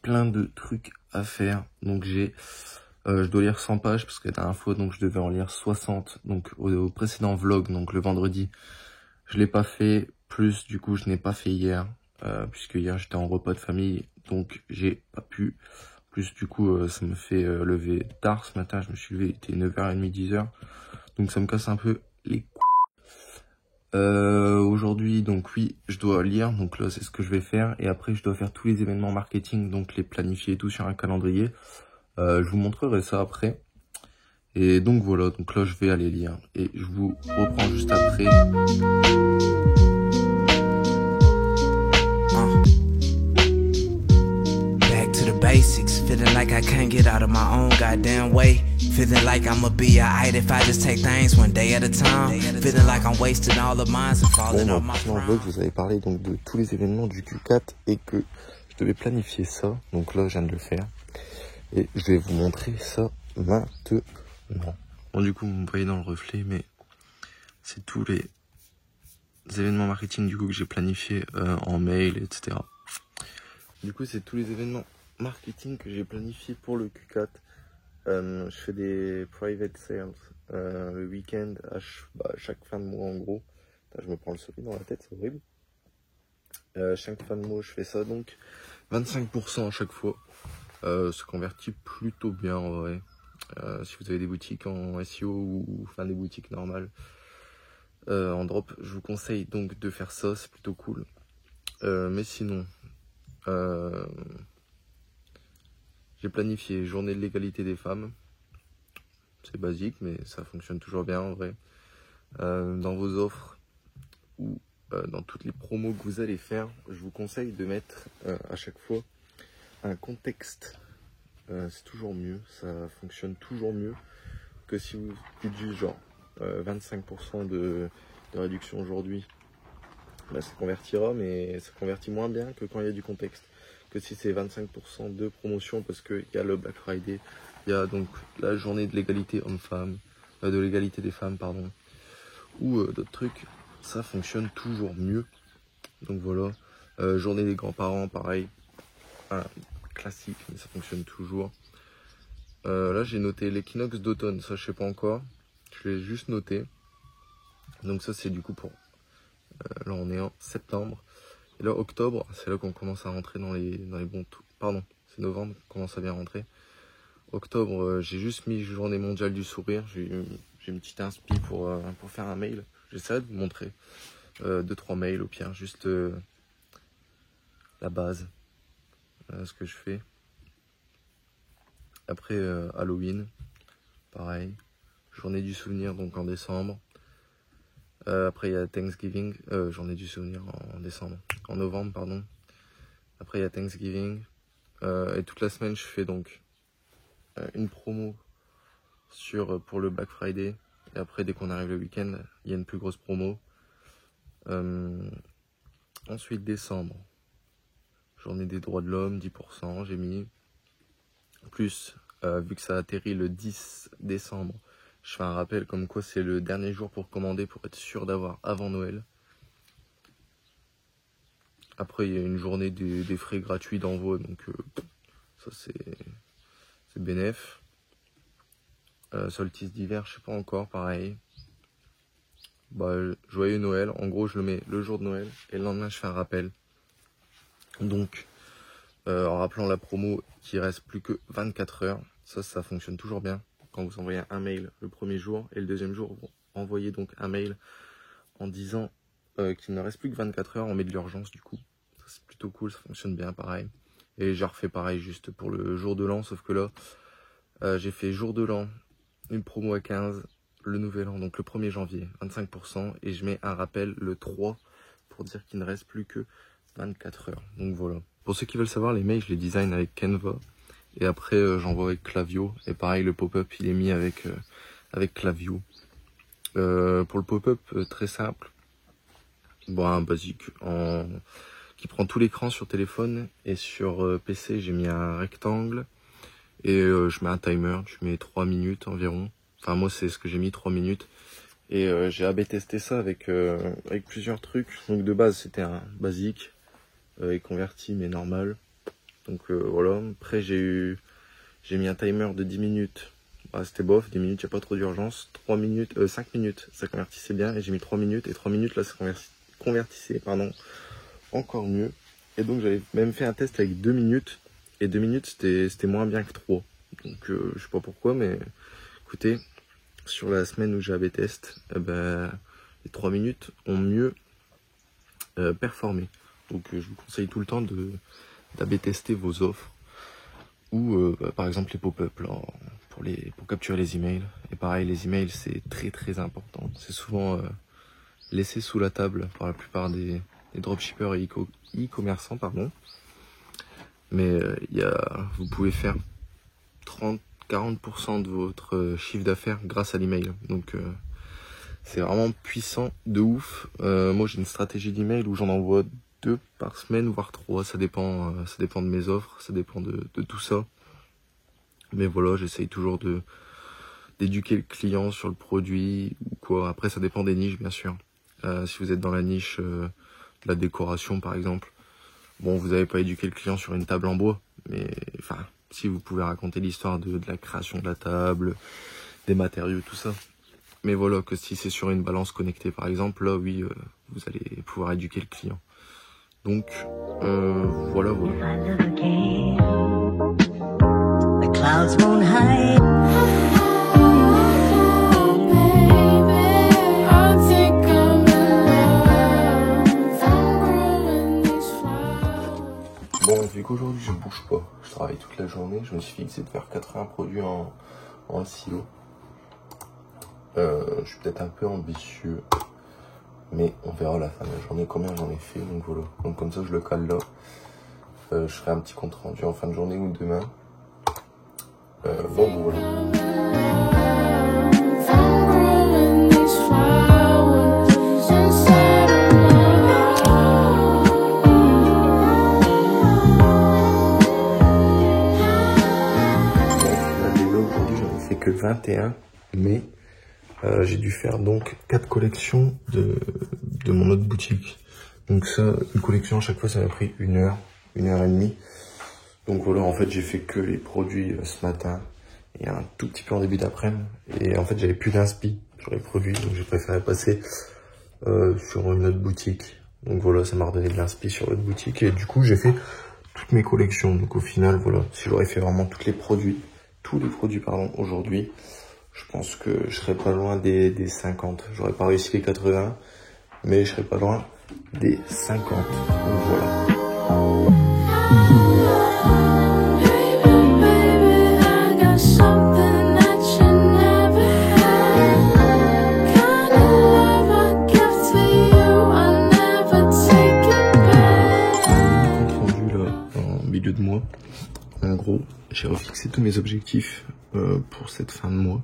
plein de trucs à faire. Donc je dois lire 100 pages parce que la dernière fois, donc je devais en lire 60. Donc au précédent vlog, donc le vendredi, je l'ai pas fait. Plus du coup, je n'ai pas fait hier, puisque hier j'étais en repas de famille, donc j'ai pas pu. Plus du coup, ça me fait lever tard ce matin. Je me suis levé, il était 9h30, 10h. Donc ça me casse un peu les couilles. Aujourd'hui, donc oui, je dois lire, donc là c'est ce que je vais faire, et après je dois faire tous les événements marketing, donc les planifier et tout sur un calendrier. Je vous montrerai ça après. Et donc voilà, donc là je vais aller lire, et je vous reprends juste après. Back to the basics, feeling like I can't get out of my own goddamn way. Feeling like I'ma be alright if I just take things one day at a time. Feeling like I'm wasting all of mine and falling off my Dans le vlog, je vous avais parlé donc de tous les événements du Q4 et que je devais planifier ça. Donc là, je viens de le faire. Et je vais vous montrer ça maintenant. Bon, du coup, vous me voyez dans le reflet, mais c'est tous les événements marketing du coup que j'ai planifié en mail, etc. Du coup, c'est tous les événements marketing que j'ai planifié pour le Q4. Je fais des private sales le week-end chaque fin de mois en gros. Putain, je me prends le sourire dans la tête, c'est horrible. Chaque fin de mois, je fais ça donc 25% à chaque fois. Se convertit plutôt bien en vrai. Si vous avez des boutiques en SEO ou enfin des boutiques normales en drop, je vous conseille donc de faire ça, c'est plutôt cool. Mais sinon, j'ai planifié journée de l'égalité des femmes. C'est basique, mais ça fonctionne toujours bien en vrai. Dans vos offres ou dans toutes les promos que vous allez faire, je vous conseille de mettre à chaque fois un contexte. C'est toujours mieux, ça fonctionne toujours mieux que si vous dites juste genre 25% de réduction aujourd'hui. Bah, ça convertira, mais ça convertit moins bien que quand il y a du contexte. Que si c'est 25% de promotion, parce qu'il y a le Black Friday, il y a donc la journée de l'égalité homme-femme, de l'égalité des femmes, pardon, ou d'autres trucs, ça fonctionne toujours mieux. Donc voilà, journée des grands-parents, pareil, classique, mais ça fonctionne toujours. Là j'ai noté l'équinoxe d'automne, ça je sais pas encore, je l'ai juste noté. Donc ça c'est du coup pour, là on est en septembre. Et là, octobre, c'est là qu'on commence à rentrer dans les bons... Pardon, c'est novembre qu'on commence à bien rentrer. Octobre, j'ai juste mis journée mondiale du sourire. J'ai une petite inspi pour faire un mail. J'essaierai de vous montrer 2-3 mails au pire, juste la base, ce que je fais. Après, Halloween, pareil. Journée du souvenir, donc en décembre. Après, il y a Thanksgiving, journée du souvenir en novembre, pardon. Après, il y a Thanksgiving. Et toute la semaine, je fais donc une promo pour le Black Friday. Et après, dès qu'on arrive le week-end, il y a une plus grosse promo. Ensuite, décembre. Journée des droits de l'homme, 10%, j'ai mis. Plus, vu que ça atterrit le 10 décembre, je fais un rappel comme quoi c'est le dernier jour pour commander pour être sûr d'avoir avant Noël. Après, il y a une journée des frais gratuits d'envoi, donc ça c'est bénef. Solstice d'hiver, je sais pas encore, pareil. Bah, joyeux Noël, en gros je le mets le jour de Noël et le lendemain je fais un rappel. Donc, en rappelant la promo qu'il reste plus que 24 heures, ça fonctionne toujours bien. Quand vous envoyez un mail le premier jour et le deuxième jour, vous envoyez donc un mail en disant qu'il ne reste plus que 24 heures, on met de l'urgence du coup. Ça c'est plutôt cool, ça fonctionne bien pareil. Et j'ai refait pareil juste pour le jour de l'an, sauf que là, j'ai fait jour de l'an, une promo à 15, le nouvel an, donc le 1er janvier, 25%, et je mets un rappel le 3 pour dire qu'il ne reste plus que 24 heures. Donc voilà. Pour ceux qui veulent savoir, les mails, je les design avec Canva, et après j'envoie avec Klaviyo, et pareil, le pop-up, il est mis avec Klaviyo. Pour le pop-up, très simple, bon, un basique, qui prend tout l'écran sur téléphone, et sur PC, j'ai mis un rectangle, et je mets un timer, je mets 3 minutes environ. Enfin moi c'est ce que j'ai mis, 3 minutes. Et j'ai AB testé ça avec plusieurs trucs. Donc de base c'était un basique et converti mais normal. Donc voilà, après j'ai mis un timer de 10 minutes. Ah, c'était bof, 10 minutes, il n'y a pas trop d'urgence. 5 minutes, ça convertissait bien. Et j'ai mis 3 minutes. Et 3 minutes, là, ça convertissait encore mieux. Et donc j'avais même fait un test avec 2 minutes. Et 2 minutes, c'était moins bien que 3. Donc je sais pas pourquoi, mais écoutez, sur la semaine où j'avais test, les 3 minutes ont mieux performé. Donc je vous conseille tout le temps d'AB tester vos offres. Ou par exemple les pop-up pour capturer les emails. Et pareil, les emails c'est très très important. C'est souvent laissé sous la table par la plupart des dropshippers et e-commerçants, pardon. Mais vous pouvez faire 30-40% de votre chiffre d'affaires grâce à l'email. Donc c'est vraiment puissant de ouf. Moi j'ai une stratégie d'email où j'en envoie 2 par semaine, voire 3. Ça dépend de mes offres, ça dépend de tout ça. Mais voilà, j'essaye toujours d'éduquer le client sur le produit ou quoi. Après, ça dépend des niches, bien sûr. Si vous êtes dans la niche de la décoration, par exemple, bon, vous n'avez pas éduqué le client sur une table en bois. Mais enfin, si vous pouvez raconter l'histoire de la création de la table, des matériaux, tout ça. Mais voilà, que si c'est sur une balance connectée, par exemple, là, oui, vous allez pouvoir éduquer le client. Donc, voilà. Clouds won't hide. Bon, vu qu'aujourd'hui je bouge pas, je travaille toute la journée, je me suis fixé de faire 80 produits en SEO. Je suis peut-être un peu ambitieux, mais on verra à la fin de la journée combien j'en ai fait, donc voilà. Donc comme ça je le cale là. Je ferai un petit compte rendu en fin de journée ou demain. Bon, voilà. Aujourd'hui, j'en ai fait que 21, mais j'ai dû faire donc 4 collections de mon autre boutique. Donc ça, une collection à chaque fois, ça m'a pris 1 heure, 1 heure et demie. Donc voilà, en fait, j'ai fait que les produits ce matin et un tout petit peu en début d'après-midi. Et en fait, j'avais plus d'inspi sur les produits, donc j'ai préféré passer sur une autre boutique. Donc voilà, ça m'a redonné de l'inspi sur l'autre boutique. Et du coup, j'ai fait toutes mes collections. Donc au final, voilà, si j'aurais fait vraiment tous les produits aujourd'hui, je pense que je serais pas loin des 50. J'aurais pas réussi les 80, mais je serais pas loin des 50. Donc voilà. De mois. En gros, j'ai refixé tous mes objectifs pour cette fin de mois.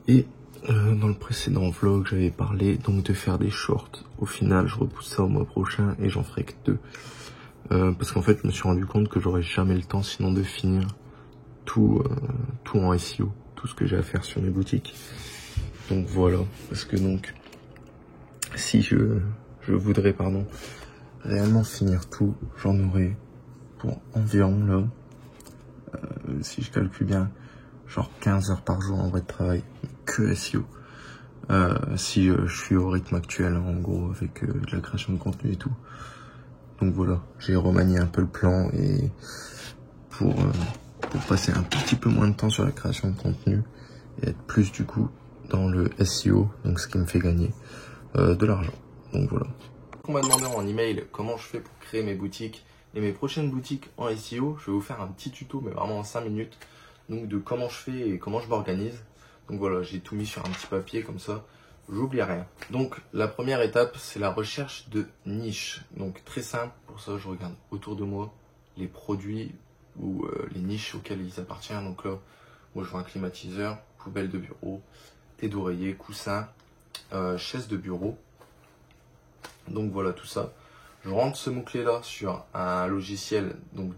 Et dans le précédent vlog, j'avais parlé donc de faire des shorts. Au final, je repousse ça au mois prochain et j'en ferai que 2. Parce qu'en fait, je me suis rendu compte que j'aurais jamais le temps sinon de finir tout en SEO, tout ce que j'ai à faire sur mes boutiques. Donc voilà, parce que donc, si je voudrais, réellement finir tout, j'en aurais pour environ là, si je calcule bien, genre 15 heures par jour en vrai de travail, que SEO. Si je suis au rythme actuel, en gros, avec de la création de contenu et tout. Donc voilà, j'ai remanié un peu le plan et pour passer un tout petit peu moins de temps sur la création de contenu et être plus du coup dans le SEO, donc ce qui me fait gagner de l'argent. Donc voilà. On m'a demandé en email comment je fais pour créer mes boutiques et mes prochaines boutiques en SEO. Je vais vous faire un petit tuto, mais vraiment en 5 minutes, donc de comment je fais et comment je m'organise. Donc voilà, j'ai tout mis sur un petit papier comme ça, j'oublie rien. Donc la première étape, c'est la recherche de niche. Donc très simple, pour ça je regarde autour de moi les produits ou les niches auxquelles ils appartiennent. Donc là, moi je vois un climatiseur, poubelle de bureau, thé d'oreiller, coussin, chaise de bureau. Donc voilà tout ça. Je rentre ce mot-clé là sur un logiciel donc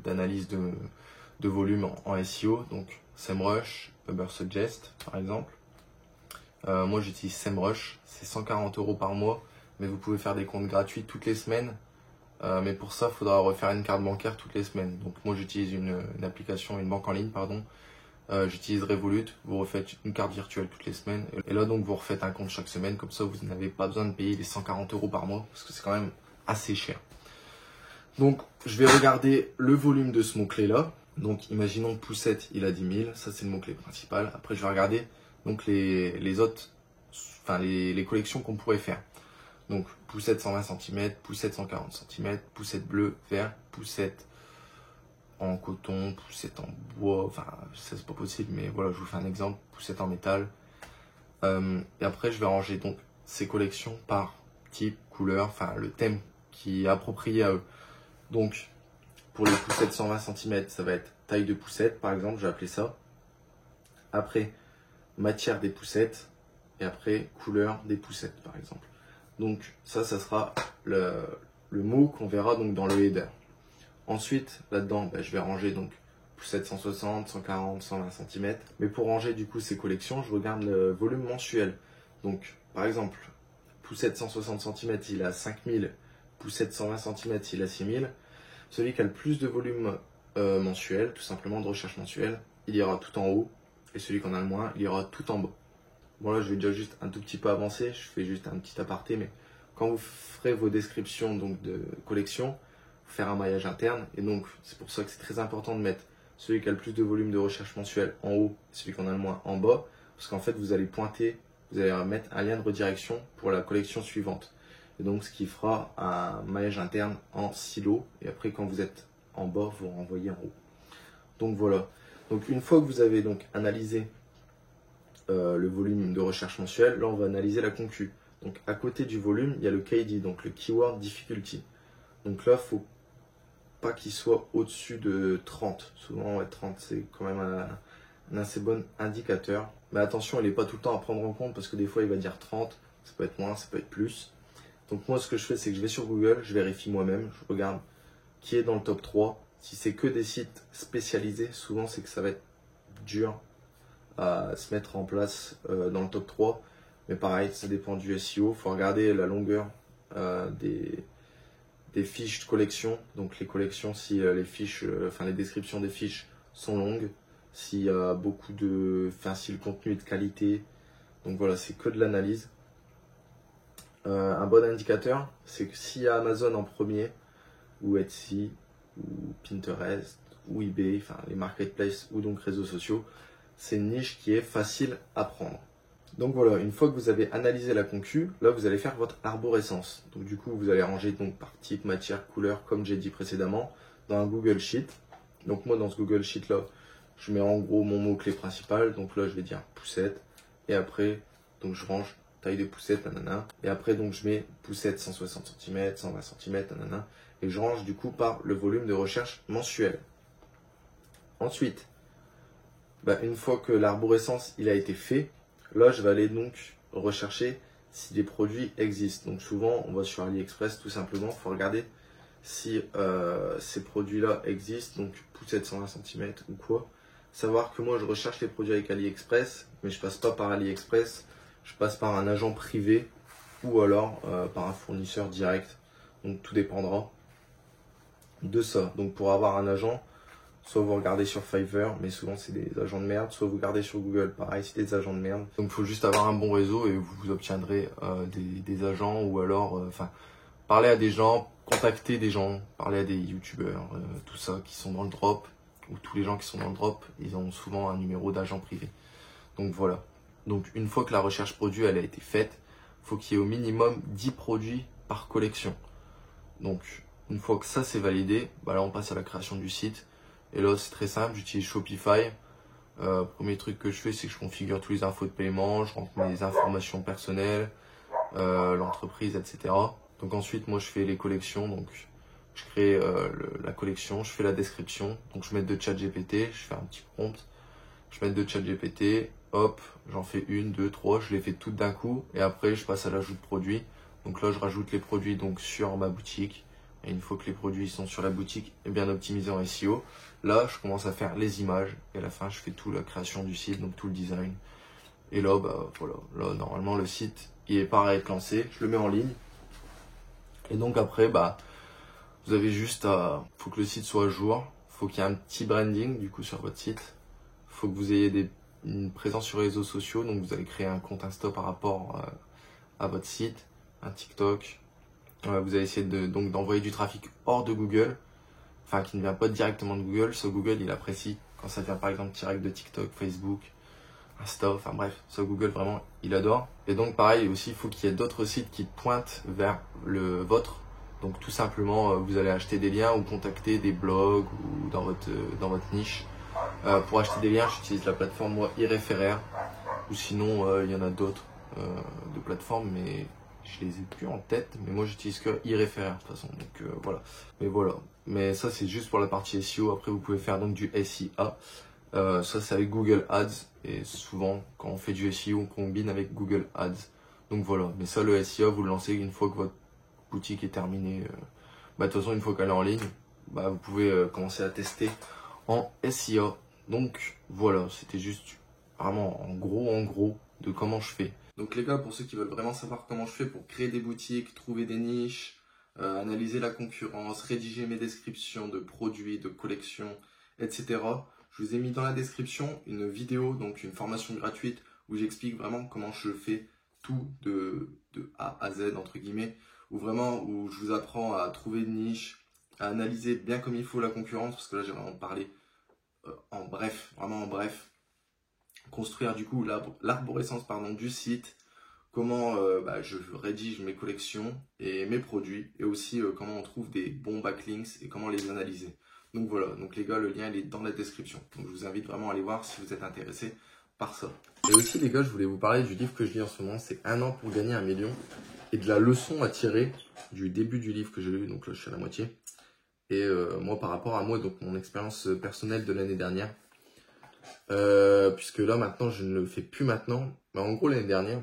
d'analyse de volume en SEO, donc SEMrush, Ubersuggest par exemple. Moi j'utilise SEMrush, c'est 140 € par mois, mais vous pouvez faire des comptes gratuits toutes les semaines Mais pour ça, il faudra refaire une carte bancaire toutes les semaines. Donc moi j'utilise une application, une banque en ligne, pardon. J'utilise Revolut, vous refaites une carte virtuelle toutes les semaines. Et là donc vous refaites un compte chaque semaine, comme ça vous n'avez pas besoin de payer les 140 € par mois, parce que c'est quand même assez cher. Donc je vais regarder le volume de ce mot-clé là. Donc imaginons poussette, il a 10 000, ça c'est le mot-clé principal. Après je vais regarder donc les autres, enfin les collections qu'on pourrait faire. Donc poussette 120 cm, poussette 140 cm, poussette bleu, vert, poussette en coton, poussette en bois, enfin ça c'est pas possible, mais voilà, je vous fais un exemple, poussette en métal. Et après je vais ranger donc ces collections par type, couleur, enfin le thème qui est approprié à eux. Donc pour les poussettes 120 cm, ça va être taille de poussette par exemple, j'ai appelé ça. Après matière des poussettes et après couleur des poussettes par exemple. Donc ça sera le mot qu'on verra donc dans le header. Ensuite, là-dedans, je vais ranger donc poussette 160, 140, 120 cm. Mais pour ranger du coup ces collections, je regarde le volume mensuel. Donc par exemple, poussette 160 cm, il a 5000, poussette 120 cm, il a 6000. Celui qui a le plus de volume mensuel, tout simplement de recherche mensuelle, il ira tout en haut. Et celui qui en a le moins, il ira tout en bas. Bon là je vais déjà juste un tout petit peu avancer, je fais juste un petit aparté, mais quand vous ferez vos descriptions donc de collection, faire un maillage interne, et donc c'est pour ça que c'est très important de mettre celui qui a le plus de volume de recherche mensuel en haut, celui qui en a le moins en bas, parce qu'en fait vous allez pointer, vous allez mettre un lien de redirection pour la collection suivante. Et donc ce qui fera un maillage interne en silo, et après quand vous êtes en bas, vous renvoyez en haut. Donc voilà, donc une fois que vous avez donc analysé le volume de recherche mensuel, là on va analyser la concu. Donc à côté du volume, il y a le KD, donc le Keyword Difficulty. Donc là, il faut pas qu'il soit au-dessus de 30. Souvent, 30, c'est quand même un assez bon indicateur. Mais attention, il n'est pas tout le temps à prendre en compte parce que des fois, il va dire 30, ça peut être moins, ça peut être plus. Donc moi, ce que je fais, c'est que je vais sur Google, je vérifie moi-même, je regarde qui est dans le top 3. Si c'est que des sites spécialisés, souvent, c'est que ça va être dur à se mettre en place dans le top 3. Mais pareil, ça dépend du SEO. Il faut regarder la longueur des fiches de collection. Donc les collections, si les fiches, les descriptions des fiches sont longues, s'il y a beaucoup de, si le contenu est de qualité. Donc voilà, c'est que de l'analyse. Un bon indicateur, c'est que s'il y a Amazon en premier, ou Etsy, ou Pinterest, ou eBay, les marketplaces, ou donc réseaux sociaux, c'est une niche qui est facile à prendre. Donc voilà, une fois que vous avez analysé la concu, là vous allez faire votre arborescence. Donc du coup, vous allez ranger donc par type, matière, couleur, comme j'ai dit précédemment, dans un Google Sheet. Donc moi, dans ce Google Sheet là, je mets en gros mon mot-clé principal. Donc là, je vais dire poussette. Et après, donc je range taille de poussette, nanana. Et après, donc je mets poussette 160 cm, 120 cm, nanana. Et je range du coup par le volume de recherche mensuel. Ensuite, une fois que l'arborescence il a été fait, là, je vais aller donc rechercher si des produits existent. Donc souvent, on va sur AliExpress tout simplement. Il faut regarder si ces produits-là existent. Donc poussette 120 cm ou quoi. Savoir que moi, je recherche les produits avec AliExpress, mais je passe pas par AliExpress. Je passe par un agent privé ou alors par un fournisseur direct. Donc tout dépendra de ça. Donc pour avoir un agent, soit vous regardez sur Fiverr, mais souvent c'est des agents de merde, soit vous regardez sur Google, pareil, c'est des agents de merde. Donc il faut juste avoir un bon réseau et vous obtiendrez des agents ou alors, parler à des gens, contacter des gens, parler à des youtubeurs, tout ça qui sont dans le drop, ou tous les gens qui sont dans le drop, ils ont souvent un numéro d'agent privé. Donc voilà. Donc une fois que la recherche produit elle a été faite, il faut qu'il y ait au minimum 10 produits par collection. Donc une fois que ça c'est validé, là on passe à la création du site. Et là, c'est très simple, j'utilise Shopify. Premier truc que je fais, c'est que je configure tous les infos de paiement, je rentre mes informations personnelles, l'entreprise, etc. Donc ensuite, moi, je fais les collections. Donc, je crée la collection, je fais la description. Donc, je mets de ChatGPT, je fais un petit prompt. Je mets de ChatGPT, hop, j'en fais 1, 2, 3, je les fais toutes d'un coup. Et après, je passe à l'ajout de produits. Donc là, je rajoute les produits donc sur ma boutique. Et une fois que les produits sont sur la boutique et bien optimisés en SEO, là, je commence à faire les images. Et à la fin, je fais toute la création du site, donc tout le design. Et là, voilà. Là, normalement, le site, il est prêt à être lancé. Je le mets en ligne. Et donc après, Vous avez juste à... faut que le site soit à jour. Faut qu'il y ait un petit branding du coup sur votre site. Faut que vous ayez une présence sur les réseaux sociaux. Donc vous allez créer un compte Insta par rapport à votre site, un TikTok. Vous allez essayer donc d'envoyer du trafic hors de Google. Enfin, qui ne vient pas directement de Google. Ça, Google, il apprécie quand ça vient par exemple direct de TikTok, Facebook, Insta, enfin bref, ça Google vraiment, il adore. Et donc pareil aussi, il faut qu'il y ait d'autres sites qui pointent vers le vôtre. Donc tout simplement, vous allez acheter des liens ou contacter des blogs ou dans votre niche. Pour acheter des liens, j'utilise la plateforme moi Ireférer. Ou sinon, il y en a d'autres de plateformes, mais je les ai plus en tête. Mais moi, j'utilise que Ireférer de toute façon. Donc voilà. Mais voilà. Mais ça, c'est juste pour la partie SEO. Après, vous pouvez faire donc du SIA. Ça, c'est avec Google Ads. Et souvent, quand on fait du SEO, on combine avec Google Ads. Donc voilà. Mais ça, le SEO, vous le lancez une fois que votre boutique est terminée. De toute façon, une fois qu'elle est en ligne, vous pouvez commencer à tester en SEO. Donc voilà, c'était juste vraiment en gros de comment je fais. Donc les gars, pour ceux qui veulent vraiment savoir comment je fais pour créer des boutiques, trouver des niches, analyser la concurrence, rédiger mes descriptions de produits, de collections, etc. Je vous ai mis dans la description une vidéo, donc une formation gratuite où j'explique vraiment comment je fais tout de A à Z entre guillemets, où je vous apprends à trouver une niche, à analyser bien comme il faut la concurrence, parce que là j'ai vraiment parlé vraiment en bref, construire du coup l'arborescence du site, comment je rédige mes collections et mes produits, et aussi comment on trouve des bons backlinks et comment les analyser. Donc voilà, donc les gars, le lien il est dans la description. Donc je vous invite vraiment à aller voir si vous êtes intéressé par ça. Et aussi les gars, je voulais vous parler du livre que je lis en ce moment, c'est 1 an pour gagner 1 million, et de la leçon à tirer du début du livre que j'ai lu, donc là je suis à la moitié. Et moi par rapport à moi, donc mon expérience personnelle de l'année dernière, puisque là maintenant je ne le fais plus maintenant, mais en gros l'année dernière,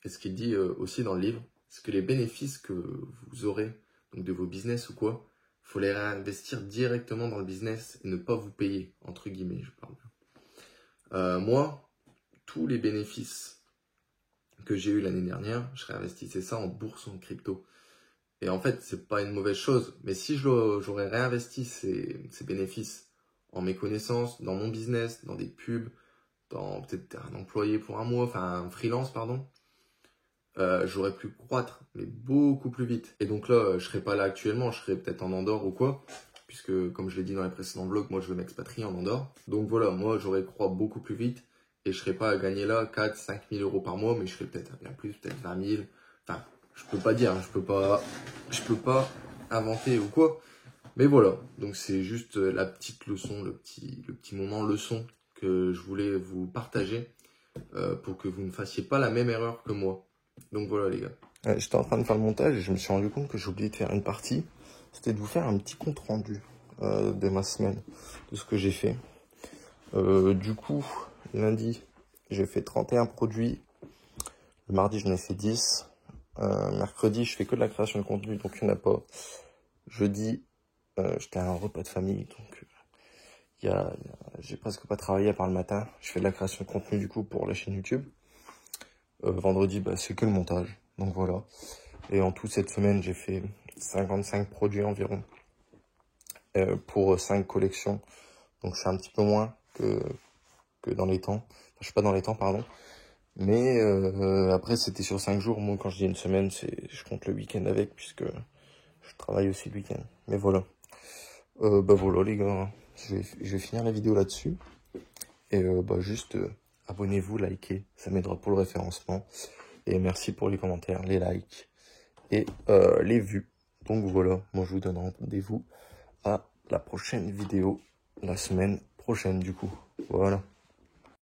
et ce qu'il dit aussi dans le livre, c'est que les bénéfices que vous aurez donc de vos business ou quoi, il faut les réinvestir directement dans le business et ne pas vous payer, entre guillemets, je parle. Moi, tous les bénéfices que j'ai eu l'année dernière, je réinvestissais ça en bourse ou en crypto. Et en fait, c'est pas une mauvaise chose, mais si j'aurais réinvesti ces bénéfices en mes connaissances, dans mon business, dans des pubs, dans peut-être un employé pour un mois, enfin un freelance, pardon, j'aurais pu croître, mais beaucoup plus vite. Et donc là, je serais pas là actuellement, je serais peut-être en Andorre ou quoi, puisque comme je l'ai dit dans les précédents vlogs, moi je veux m'expatrier en Andorre. Donc voilà, moi j'aurais croître beaucoup plus vite et je serais pas à gagner là 4-5 000 euros par mois, mais je serais peut-être à bien plus, peut-être 20 000. Enfin, je peux pas dire, je peux pas inventer ou quoi. Mais voilà, donc c'est juste la petite leçon, le petit moment leçon que je voulais vous partager pour que vous ne fassiez pas la même erreur que moi. Donc voilà les gars. J'étais en train de faire le montage et je me suis rendu compte que j'ai oublié de faire une partie. C'était de vous faire un petit compte rendu de ma semaine, de ce que j'ai fait. Du coup, lundi, j'ai fait 31 produits. Le mardi, j'en ai fait 10. Mercredi, je fais que de la création de contenu, donc il n'y en a pas. Jeudi, j'étais à un repas de famille, donc j'ai presque pas travaillé à part le matin. Je fais de la création de contenu du coup pour la chaîne YouTube. Vendredi, c'est que le montage, donc voilà. Et en tout, cette semaine, j'ai fait 55 produits environ pour 5 collections. Donc c'est un petit peu moins que dans les temps. Enfin, je suis pas dans les temps, pardon. Mais après, c'était sur 5 jours. Moi, quand je dis une semaine, je compte le week-end avec, puisque je travaille aussi le week-end. Mais voilà. Voilà les gars, je vais finir la vidéo là-dessus. Et juste abonnez-vous, likez, ça m'aidera pour le référencement. Et merci pour les commentaires, les likes et les vues. Donc voilà, moi je vous donne rendez-vous à la prochaine vidéo, la semaine prochaine du coup. Voilà.